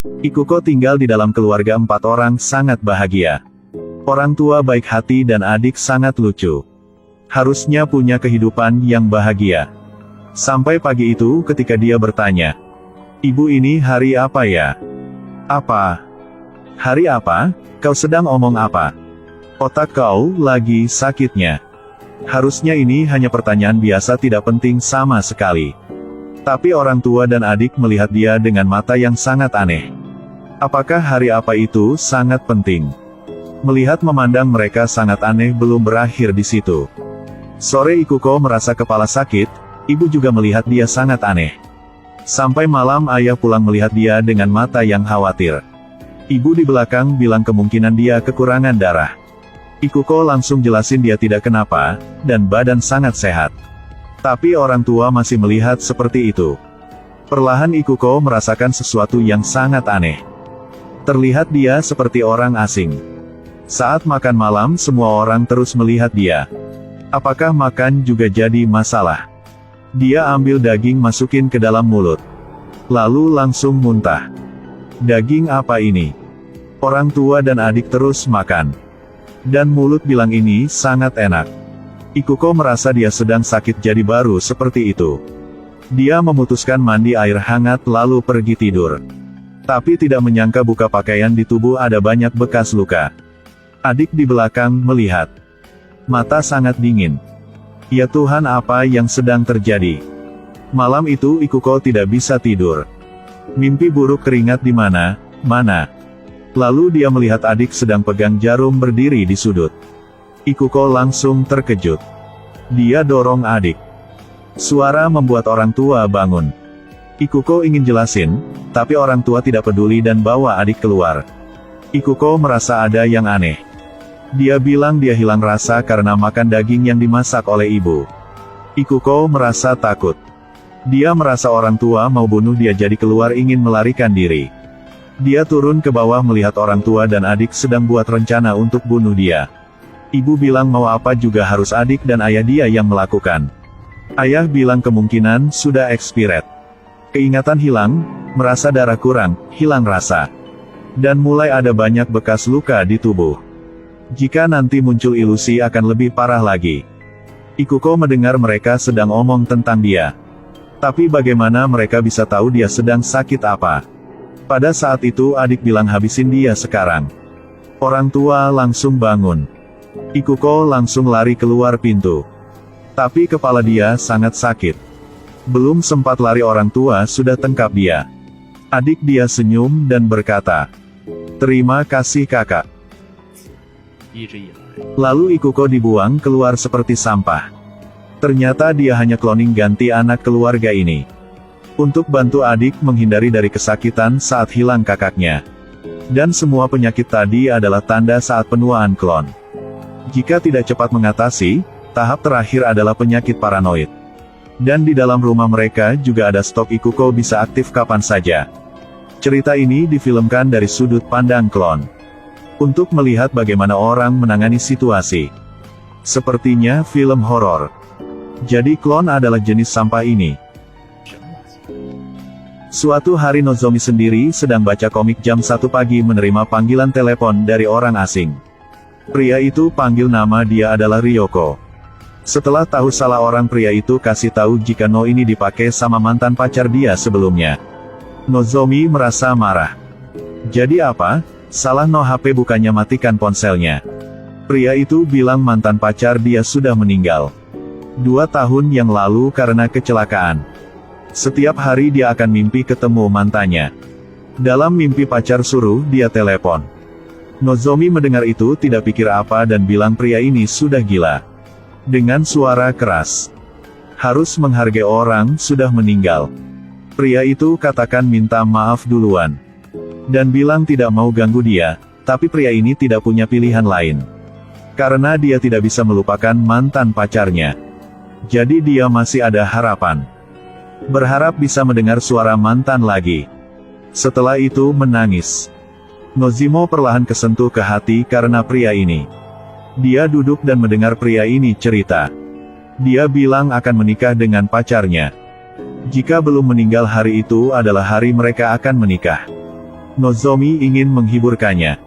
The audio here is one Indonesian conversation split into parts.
Ikuko tinggal di dalam keluarga 4 orang sangat bahagia. Orang tua baik hati dan adik sangat lucu. Harusnya punya kehidupan yang bahagia. Sampai pagi itu ketika dia bertanya, "Ibu, ini hari apa ya?" "Apa? Hari apa? Kau sedang omong apa? Otak kau lagi sakitnya." Harusnya ini hanya pertanyaan biasa tidak penting sama sekali. Tapi orang tua dan adik melihat dia dengan mata yang sangat aneh. Apakah hari apa itu sangat penting? Melihat memandang mereka sangat aneh belum berakhir di situ. Sore Ikuko merasa kepala sakit, ibu juga melihat dia sangat aneh. Sampai malam ayah pulang melihat dia dengan mata yang khawatir. Ibu di belakang bilang kemungkinan dia kekurangan darah. Ikuko langsung jelasin dia tidak kenapa, dan badan sangat sehat. Tapi orang tua masih melihat seperti itu. Perlahan Ikuko merasakan sesuatu yang sangat aneh. Terlihat dia seperti orang asing. Saat makan malam semua orang terus melihat dia. Apakah makan juga jadi masalah? Dia ambil daging masukin ke dalam mulut. Lalu langsung muntah. Daging apa ini? Orang tua dan adik terus makan. Dan mulut bilang ini sangat enak. Ikuko merasa dia sedang sakit jadi baru seperti itu. Dia memutuskan mandi air hangat lalu pergi tidur. Tapi tidak menyangka buka pakaian di tubuh ada banyak bekas luka. Adik di belakang melihat. Mata sangat dingin. Ya Tuhan, apa yang sedang terjadi? Malam itu Ikuko tidak bisa tidur. Mimpi buruk teringat di mana. Lalu dia melihat adik sedang pegang jarum berdiri di sudut. Ikuko langsung terkejut. Dia dorong adik. Suara membuat orang tua bangun. Ikuko ingin jelasin, tapi orang tua tidak peduli dan bawa adik keluar. Ikuko merasa ada yang aneh. Dia bilang dia hilang rasa karena makan daging yang dimasak oleh ibu. Ikuko merasa takut. Dia merasa orang tua mau bunuh dia jadi keluar ingin melarikan diri. Dia turun ke bawah melihat orang tua dan adik sedang buat rencana untuk bunuh dia. Ibu bilang mau apa juga harus adik dan ayah dia yang melakukan. Ayah bilang kemungkinan sudah expired. Keingatan hilang, merasa darah kurang, hilang rasa. Dan mulai ada banyak bekas luka di tubuh. Jika nanti muncul ilusi akan lebih parah lagi. Ikuko mendengar mereka sedang omong tentang dia. Tapi bagaimana mereka bisa tahu dia sedang sakit apa? Pada saat itu adik bilang habisin dia sekarang. Orang tua langsung bangun. Ikuko langsung lari keluar pintu. Tapi kepala dia sangat sakit. Belum sempat lari orang tua sudah tangkap dia. Adik dia senyum dan berkata, "Terima kasih kakak." Lalu Ikuko dibuang keluar seperti sampah. Ternyata dia hanya cloning ganti anak keluarga ini. Untuk bantu adik menghindari dari kesakitan saat hilang kakaknya. Dan semua penyakit tadi adalah tanda saat penuaan klon. Jika tidak cepat mengatasi, tahap terakhir adalah penyakit paranoid. Dan di dalam rumah mereka juga ada stok Ikuko bisa aktif kapan saja. Cerita ini difilmkan dari sudut pandang klon. Untuk melihat bagaimana orang menangani situasi. Sepertinya film horor. Jadi klon adalah jenis sampah ini. Suatu hari Nozomi sendiri sedang baca komik jam 1 pagi menerima panggilan telepon dari orang asing. Pria itu panggil nama dia adalah Ryoko. Setelah tahu salah orang pria itu kasih tahu jika No ini dipakai sama mantan pacar dia sebelumnya. Nozomi merasa marah. Jadi apa? Salah No HP bukannya matikan ponselnya. Pria itu bilang mantan pacar dia sudah meninggal. 2 tahun yang lalu karena kecelakaan. Setiap hari dia akan mimpi ketemu mantannya. Dalam mimpi pacar suruh dia telepon. Nozomi mendengar itu tidak pikir apa dan bilang pria ini sudah gila. Dengan suara keras. Harus menghargai orang sudah meninggal. Pria itu katakan minta maaf duluan. Dan bilang tidak mau ganggu dia, tapi pria ini tidak punya pilihan lain. Karena dia tidak bisa melupakan mantan pacarnya. Jadi dia masih ada harapan. Berharap bisa mendengar suara mantan lagi. Setelah itu menangis. Nozimo perlahan kesentuh ke hati karena pria ini. Dia duduk dan mendengar pria ini cerita. Dia bilang akan menikah dengan pacarnya. Jika belum meninggal hari itu adalah hari mereka akan menikah. Nozomi ingin menghiburkannya.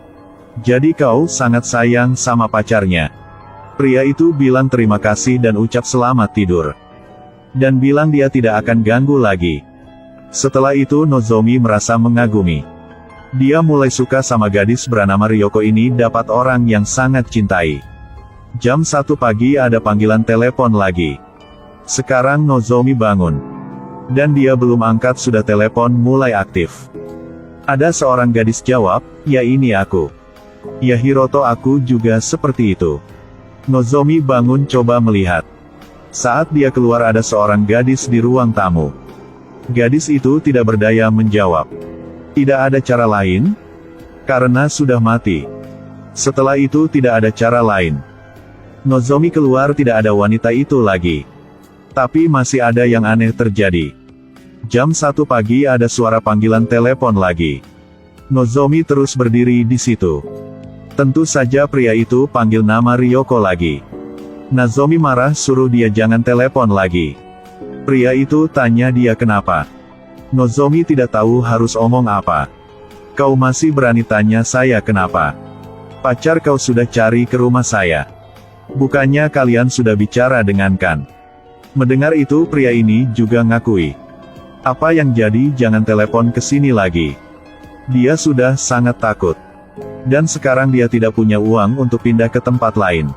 Jadi kau sangat sayang sama pacarnya. Pria itu bilang terima kasih dan ucap selamat tidur. Dan bilang dia tidak akan ganggu lagi. Setelah itu Nozomi merasa mengagumi. Dia mulai suka sama gadis bernama Ryoko ini, dapat orang yang sangat cintai. Jam 1 pagi ada panggilan telepon lagi. Sekarang Nozomi bangun. Dan dia belum angkat sudah telepon mulai aktif. Ada seorang gadis jawab, "Ya ini aku." "Ya Hiroto, aku juga seperti itu." Nozomi bangun coba melihat. Saat dia keluar ada seorang gadis di ruang tamu. Gadis itu tidak berdaya menjawab. Tidak ada cara lain? Karena sudah mati. Setelah itu tidak ada cara lain. Nozomi keluar, tidak ada wanita itu lagi. Tapi masih ada yang aneh terjadi. Jam 1 pagi ada suara panggilan telepon lagi. Nozomi terus berdiri di situ. Tentu saja pria itu panggil nama Ryoko lagi. Nozomi marah suruh dia jangan telepon lagi. Pria itu tanya dia kenapa. Nozomi tidak tahu harus omong apa. "Kau masih berani tanya saya kenapa? Pacar kau sudah cari ke rumah saya. Bukannya kalian sudah bicara dengan Kan?" Mendengar itu pria ini juga ngakui. "Apa yang jadi jangan telepon ke sini lagi." Dia sudah sangat takut. Dan sekarang dia tidak punya uang untuk pindah ke tempat lain.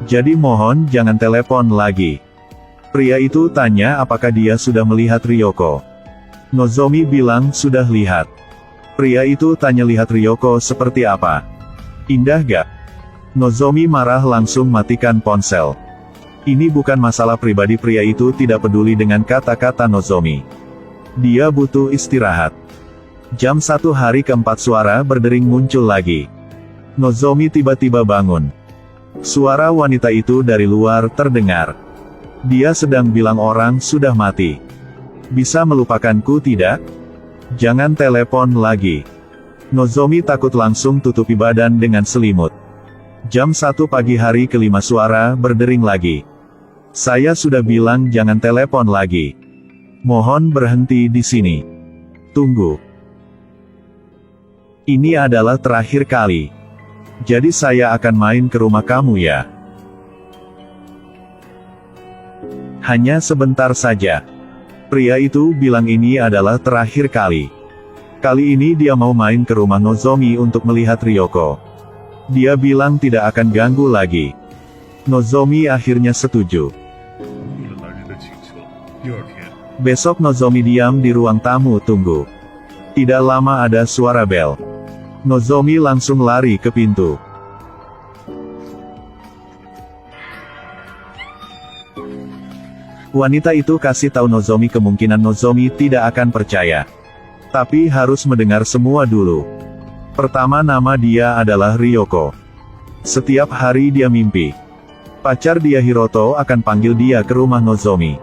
Jadi mohon jangan telepon lagi. Pria itu tanya apakah dia sudah melihat Ryoko. Nozomi bilang sudah lihat. Pria itu tanya lihat Ryoko seperti apa. Indah gak? Nozomi marah langsung matikan ponsel. Ini bukan masalah pribadi, pria itu tidak peduli dengan kata-kata Nozomi. Dia butuh istirahat. Jam 1 hari keempat suara berdering muncul lagi. Nozomi tiba-tiba bangun. Suara wanita itu dari luar terdengar. Dia sedang bilang orang sudah mati. "Bisa melupakanku tidak? Jangan telepon lagi." Nozomi takut langsung tutupi badan dengan selimut. Jam 1 pagi hari kelima suara berdering lagi. "Saya sudah bilang jangan telepon lagi. Mohon berhenti di sini. Tunggu. Ini adalah terakhir kali. Jadi saya akan main ke rumah kamu ya. Hanya sebentar saja." Pria itu bilang ini adalah terakhir kali. Kali ini dia mau main ke rumah Nozomi untuk melihat Ryoko. Dia bilang tidak akan ganggu lagi. Nozomi akhirnya setuju. Besok Nozomi diam di ruang tamu tunggu. Tidak lama ada suara bel. Nozomi langsung lari ke pintu. Wanita itu kasih tahu Nozomi kemungkinan Nozomi tidak akan percaya. Tapi harus mendengar semua dulu. Pertama, nama dia adalah Ryoko. Setiap hari dia mimpi. Pacar dia Hiroto akan panggil dia ke rumah Nozomi.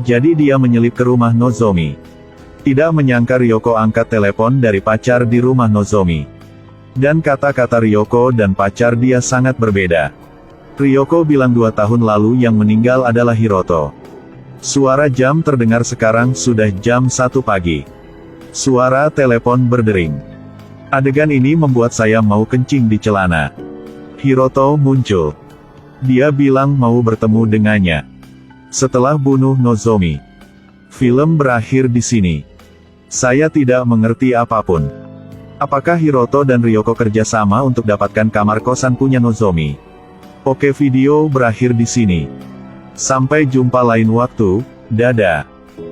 Jadi dia menyelip ke rumah Nozomi. Tidak menyangka Ryoko angkat telepon dari pacar di rumah Nozomi. Dan kata-kata Ryoko dan pacar dia sangat berbeda. Ryoko bilang 2 tahun lalu yang meninggal adalah Hiroto. Suara jam terdengar, sekarang sudah jam 1 pagi. Suara telepon berdering. Adegan ini membuat saya mau kencing di celana. Hiroto muncul. Dia bilang mau bertemu dengannya. Setelah bunuh Nozomi. Film berakhir di sini. Saya tidak mengerti apapun. Apakah Hiroto dan Ryoko kerjasama untuk dapatkan kamar kosan punya Nozomi? Oke, video berakhir di sini. Sampai jumpa lain waktu, dadah.